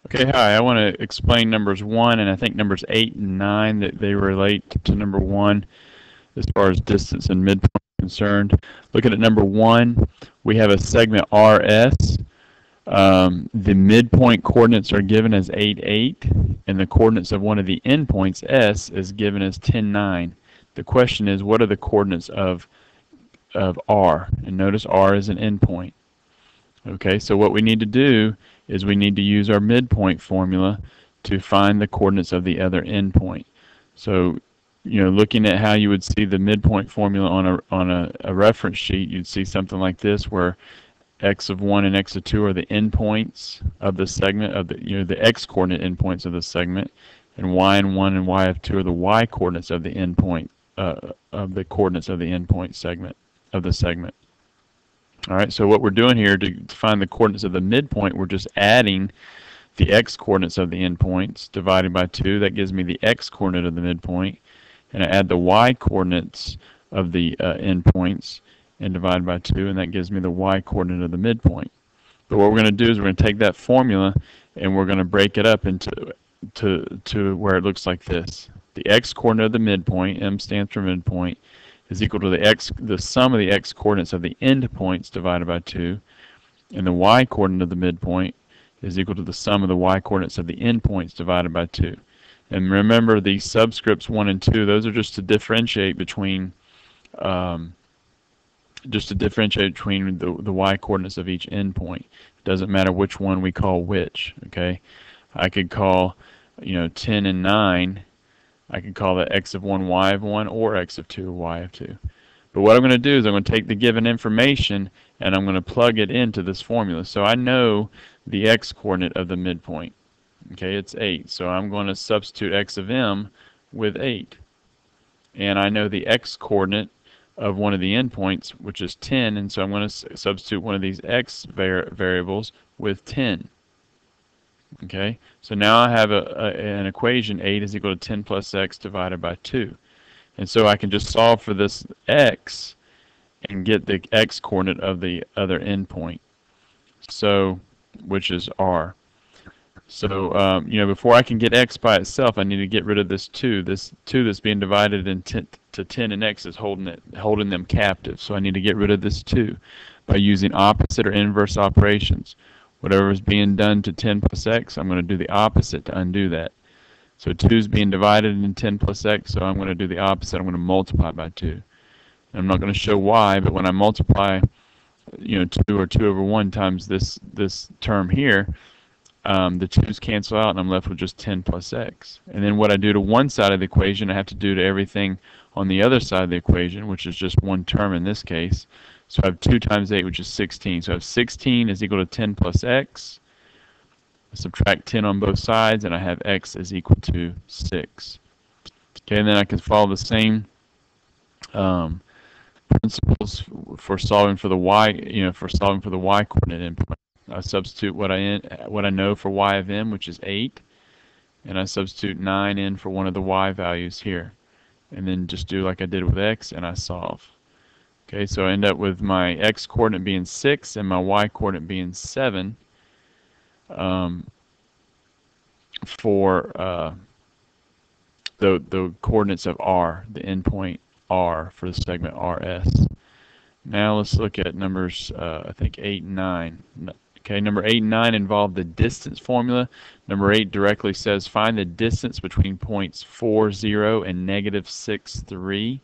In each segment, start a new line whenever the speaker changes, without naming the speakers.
Okay, hi. I want to explain numbers 1 and I think numbers 8 and 9 that they relate to number 1 as far as distance and midpoint is concerned. Looking at number 1, we have a segment RS. The midpoint coordinates are given as 8, 8, and the coordinates of one of the endpoints, S, is given as 10, 9. The question is, what are the coordinates of R? And notice R is an endpoint. Okay, so what we need to do is we need to use our midpoint formula to find the coordinates of the other endpoint. So, looking at how you would see the midpoint formula on a reference sheet, you'd see something like this where x of 1 and x of 2 are the endpoints of the segment of the x coordinate endpoints of the segment, and y and 1 and y of 2 are the y coordinates of the endpoint of the coordinates of the endpoint segment of the segment. All right, so what we're doing here to find the coordinates of the midpoint, we're just adding the x coordinates of the endpoints divided by 2. That gives me the x coordinate of the midpoint. And I add the y coordinates of the endpoints and divide by 2, and that gives me the y coordinate of the midpoint. But what we're going to do is we're going to take that formula and we're going to break it up into to where it looks like this. The x coordinate of the midpoint, m stands for midpoint, is equal to the sum of the x coordinates of the endpoints divided by 2, and the y coordinate of the midpoint is equal to the sum of the y coordinates of the endpoints divided by 2. And remember, the subscripts 1 and 2, those are just to differentiate between the y coordinates of each endpoint. It doesn't matter which one we call which. Okay, I could call 10 and 9. I could call that x of 1, y of 1, or x of 2, y of 2. But what I'm going to do is I'm going to take the given information and I'm going to plug it into this formula. So I know the x coordinate of the midpoint. Okay, it's 8. So I'm going to substitute x of m with 8. And I know the x coordinate of one of the endpoints, which is 10, and so I'm going to substitute one of these x variables with 10. Okay, so now I have an equation, 8 is equal to 10 plus x divided by 2. And so I can just solve for this x and get the x coordinate of the other endpoint, so which is r. So before I can get x by itself, I need to get rid of this 2. This 2 that's being divided into 10 and x is holding them captive. So I need to get rid of this 2 by using opposite or inverse operations. Whatever is being done to 10 plus x, I'm going to do the opposite to undo that. So 2 is being divided into 10 plus x, so I'm going to do the opposite. I'm going to multiply by 2. And I'm not going to show why, but when I multiply 2 or 2 over 1 times this term here, the 2's cancel out and I'm left with just 10 plus x. And then what I do to one side of the equation, I have to do to everything on the other side of the equation, which is just one term in this case. So I have 2 times 8, which is 16. So I have 16 is equal to 10 plus x. I subtract 10 on both sides, and I have x is equal to 6. Okay, and then I can follow the same principles for solving for the y, coordinate input. I substitute what I know for y of m, which is 8, and I substitute 9 in for one of the y values here, and then just do like I did with x, and I solve. Okay, so I end up with my x coordinate being 6 and my y coordinate being 7 for the coordinates of r, the endpoint r for the segment RS. Now let's look at numbers, I think 8 and 9. Okay, number 8 and 9 involve the distance formula. Number 8 directly says find the distance between points 4, 0 and negative 6, 3.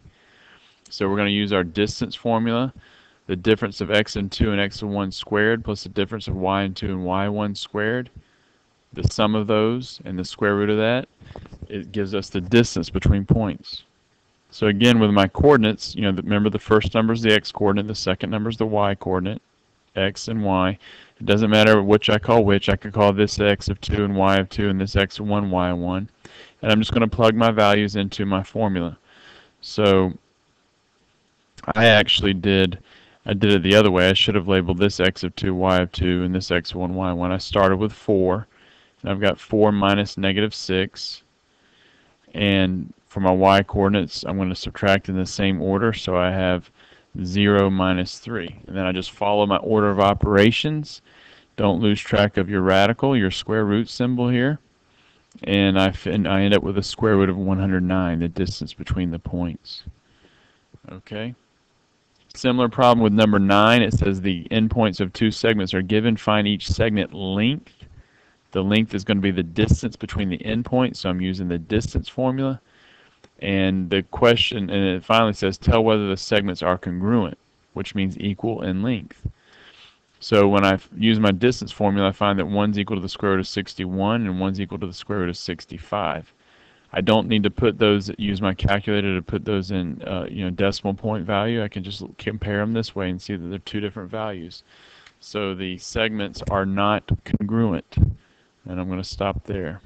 So we're going to use our distance formula, the difference of x and 2 and x and 1 squared plus the difference of y and 2 and y1 squared. The sum of those and the square root of that, it gives us the distance between points. So again, with my coordinates, remember the first number is the x coordinate, the second number is the y coordinate, x and y. It doesn't matter which I call which. I could call this x of 2 and y of 2 and this x of 1, y of 1. And I'm just going to plug my values into my formula. So I actually did it the other way. I should have labeled this x of 2, y of 2, and this x of 1, y of 1. I started with 4, and I've got 4 minus negative 6. And for my y coordinates, I'm going to subtract in the same order, so I have 0 minus 3. And then I just follow my order of operations Don't lose track of your radical, your square root symbol here. And I end up with a square root of 109, the distance between the points. Okay. Similar problem with number 9. It says the endpoints of two segments are given. Find each segment length. The length is going to be the distance between the endpoints, so I'm using the distance formula. And the question, and it finally says, tell whether the segments are congruent, which means equal in length. So when I use my distance formula, I find that 1's equal to the square root of 61 and 1's equal to the square root of 65. I don't need to put those, use my calculator to put those in decimal point value. I can just compare them this way and see that they're two different values. So the segments are not congruent. And I'm going to stop there.